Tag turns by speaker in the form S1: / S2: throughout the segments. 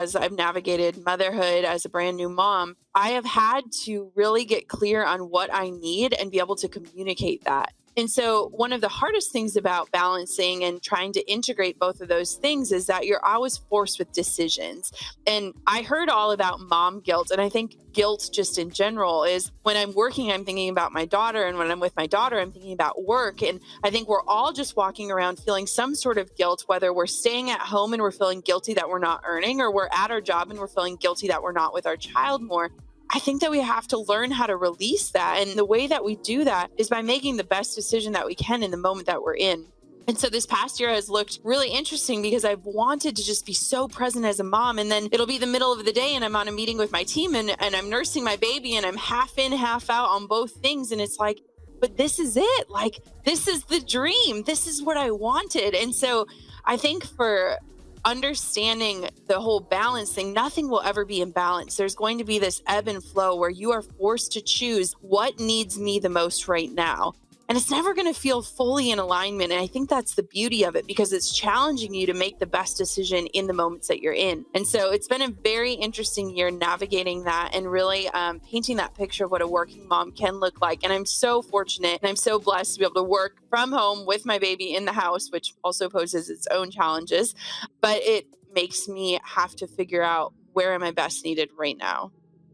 S1: as I've navigated motherhood as a brand new mom, I have had to really get clear on what I need and be able to communicate that. And so, one of the hardest things about balancing and trying to integrate both of those things is that you're always forced with decisions. And I heard all about mom guilt. And I think guilt, just in general, is when I'm working, I'm thinking about my daughter. And when I'm with my daughter, I'm thinking about work. And I think we're all just walking around feeling some sort of guilt, whether we're staying at home and we're feeling guilty that we're not earning, or we're at our job and we're feeling guilty that we're not with our child more. I think that we have to learn how to release that. And the way that we do that is by making the best decision that we can in the moment that we're in. And so this past year has looked really interesting because I've wanted to just be so present as a mom. And then it'll be the middle of the day and I'm on a meeting with my team and I'm nursing my baby and I'm half in, half out on both things. And it's like, but this is it. Like, this is the dream. This is what I wanted. And so I think for understanding the whole balance thing, nothing will ever be in balance. There's going to be this ebb and flow where you are forced to choose what needs me the most right now. And it's never going to feel fully in alignment. And I think that's the beauty of it because it's challenging you to make the best decision in the moments that you're in. And so it's been a very interesting year navigating that and really painting that picture of what a working mom can look like. And I'm so fortunate and I'm so blessed to be able to work from home with my baby in the house, which also poses its own challenges. But it makes me have to figure out where am I best needed right now.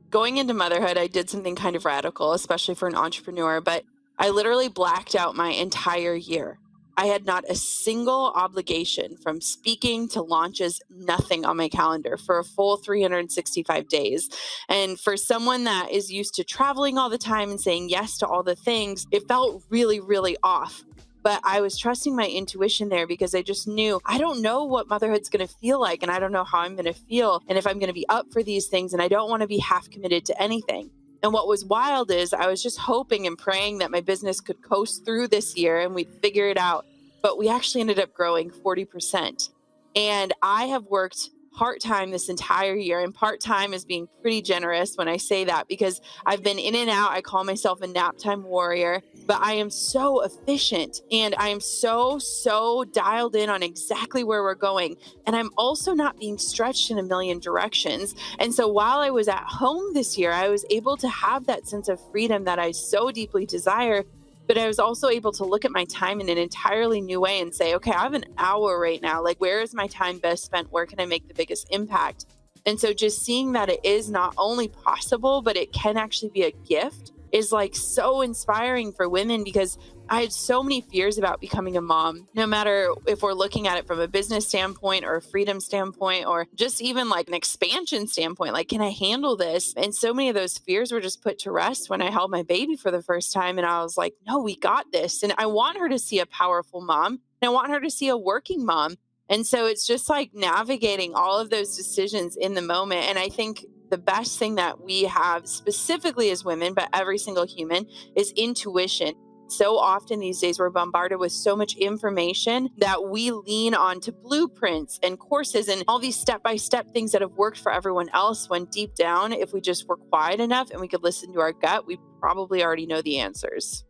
S1: Going into motherhood, I did something kind of radical, especially for an entrepreneur, but I literally blacked out my entire year. I had not a single obligation from speaking to launches, nothing on my calendar for a full 365 days. And for someone that is used to traveling all the time and saying yes to all the things, it felt really, really off. But I was trusting my intuition there because I just knew I don't know what motherhood's going to feel like. And I don't know how I'm going to feel. And if I'm going to be up for these things, and I don't want to be half committed to anything. And what was wild is I was just hoping and praying that my business could coast through this year and we'd figure it out. But we actually ended up growing 40%. And I have worked part-time this entire year. And part-time is being pretty generous when I say that because I've been in and out. I call myself a nap time warrior, but I am so efficient and I am so dialed in on exactly where we're going. And I'm also not being stretched in a million directions. And so while I was at home this year, I was able to have that sense of freedom that I so deeply desire. But I was also able to look at my time in an entirely new way and say, okay, I have an hour right now. Like, where is my time best spent? Where can I make the biggest impact? And so just seeing that it is not only possible, but it can actually be a gift is like so inspiring for women because I had so many fears about becoming a mom, no matter if we're looking at it from a business standpoint or a freedom standpoint, or just even like an expansion standpoint, like, can I handle this? And so many of those fears were just put to rest when I held my baby for the first time. And I was like, no, we got this. And I want her to see a powerful mom and I want her to see a working mom. And so it's just like navigating all of those decisions in the moment. And I think the best thing that we have specifically as women, but every single human, is intuition. So often these days we're bombarded with so much information that we lean on to blueprints and courses and all these step-by-step things that have worked for everyone else, when deep down, if we just were quiet enough and we could listen to our gut, we probably already know the answers.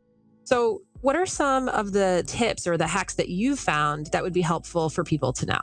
S2: So, what are some of the tips or the hacks that you've found that would be helpful for people to know?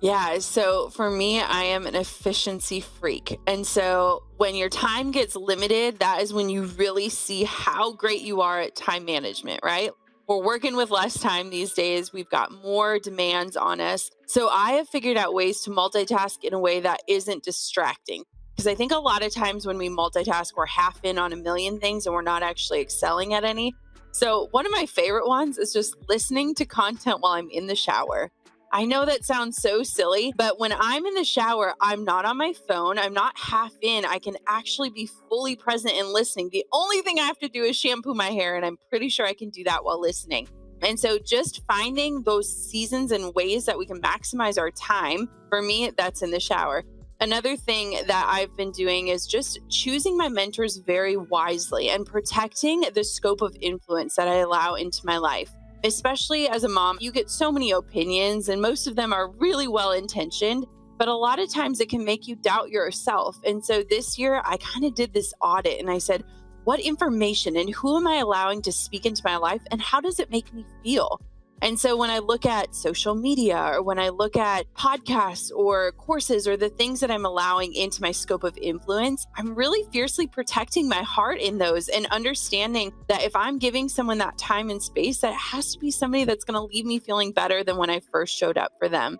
S1: Yeah, so for me, I am an efficiency freak. And so when your time gets limited, that is when you really see how great you are at time management, right? We're working with less time these days. We've got more demands on us. So I have figured out ways to multitask in a way that isn't distracting. Because I think a lot of times when we multitask, we're half in on a million things and we're not actually excelling at any. So one of my favorite ones is just listening to content while I'm in the shower. I know that sounds so silly, but when I'm in the shower, I'm not on my phone. I'm not half in. I can actually be fully present and listening. The only thing I have to do is shampoo my hair, and I'm pretty sure I can do that while listening. And so just finding those seasons and ways that we can maximize our time, for me, that's in the shower. Another thing that I've been doing is just choosing my mentors very wisely and protecting the scope of influence that I allow into my life. Especially as a mom, you get so many opinions and most of them are really well-intentioned, but a lot of times it can make you doubt yourself. And so this year I kind of did this audit and I said, what information and who am I allowing to speak into my life and how does it make me feel? And so when I look at social media or when I look at podcasts or courses or the things that I'm allowing into my scope of influence, I'm really fiercely protecting my heart in those and understanding that if I'm giving someone that time and space, that it has to be somebody that's going to leave me feeling better than when I first showed up for them.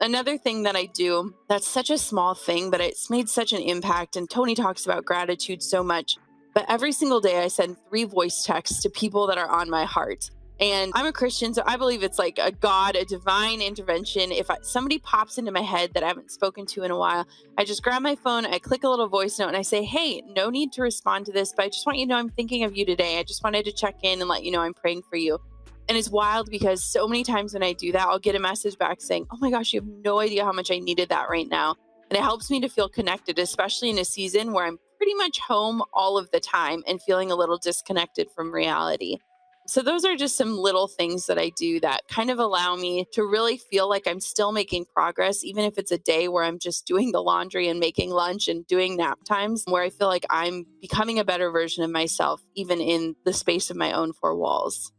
S1: Another thing that I do that's such a small thing, but it's made such an impact. And Tony talks about gratitude so much. But every single day, I send 3 voice texts to people that are on my heart. And I'm a Christian, so I believe it's like a God, a divine intervention. If somebody pops into my head that I haven't spoken to in a while, I just grab my phone, I click a little voice note, and I say, "Hey, no need to respond to this, but I just want you to know I'm thinking of you today. I just wanted to check in and let you know I'm praying for you." And it's wild because so many times when I do that, I'll get a message back saying, "Oh my gosh, you have no idea how much I needed that right now." And it helps me to feel connected, especially in a season where I'm pretty much home all of the time and feeling a little disconnected from reality. So, those are just some little things that I do that kind of allow me to really feel like I'm still making progress, even if it's a day where I'm just doing the laundry and making lunch and doing nap times, where I feel like I'm becoming a better version of myself, even in the space of my own 4 walls.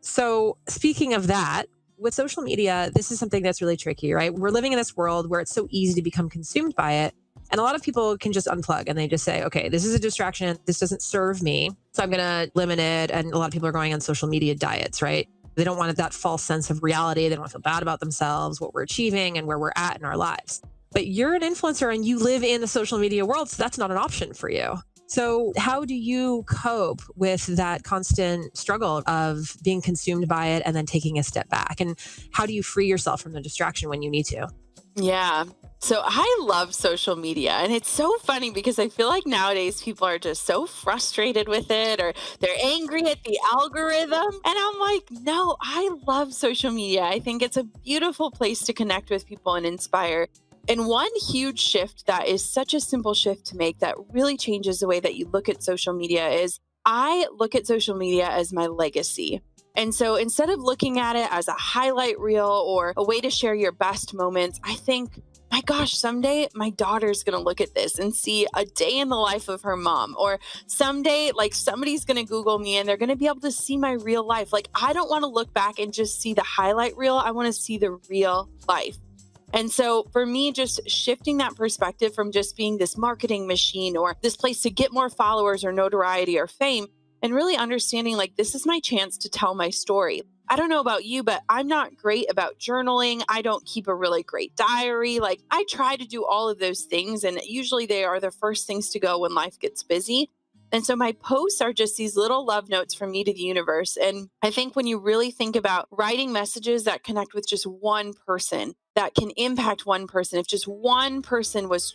S2: So, speaking of that, with social media, this is something that's really tricky, right? We're living in this world where it's so easy to become consumed by it. And a lot of people can just unplug and they just say, okay, this is a distraction. This doesn't serve me. So I'm going to limit it. And a lot of people are going on social media diets, right? They don't want that false sense of reality. They don't feel bad about themselves, what we're achieving, and where we're at in our lives. But you're an influencer and you live in the social media world. So that's not an option for you. So, how do you cope with that constant struggle of being consumed by it and then taking a step back? And how do you free yourself from the distraction when you need to?
S1: Yeah. So I love social media. And it's so funny because I feel like nowadays people are just so frustrated with it or they're angry at the algorithm. And I'm like, no, I love social media. I think it's a beautiful place to connect with people and inspire. And one huge shift that is such a simple shift to make that really changes the way that you look at social media is I look at social media as my legacy. And so instead of looking at it as a highlight reel or a way to share your best moments, I think, my gosh, someday my daughter's going to look at this and see a day in the life of her mom. Or someday, like somebody's going to Google me and they're going to be able to see my real life. Like, I don't want to look back and just see the highlight reel. I want to see the real life. And so for me, just shifting that perspective from just being this marketing machine or this place to get more followers or notoriety or fame, and really understanding like this is my chance to tell my story. I don't know about you, but I'm not great about journaling. I don't keep a really great diary. Like I try to do all of those things, and usually they are the first things to go when life gets busy. And so my posts are just these little love notes from me to the universe. And I think when you really think about writing messages that connect with just one person, that can impact one person, if just one person was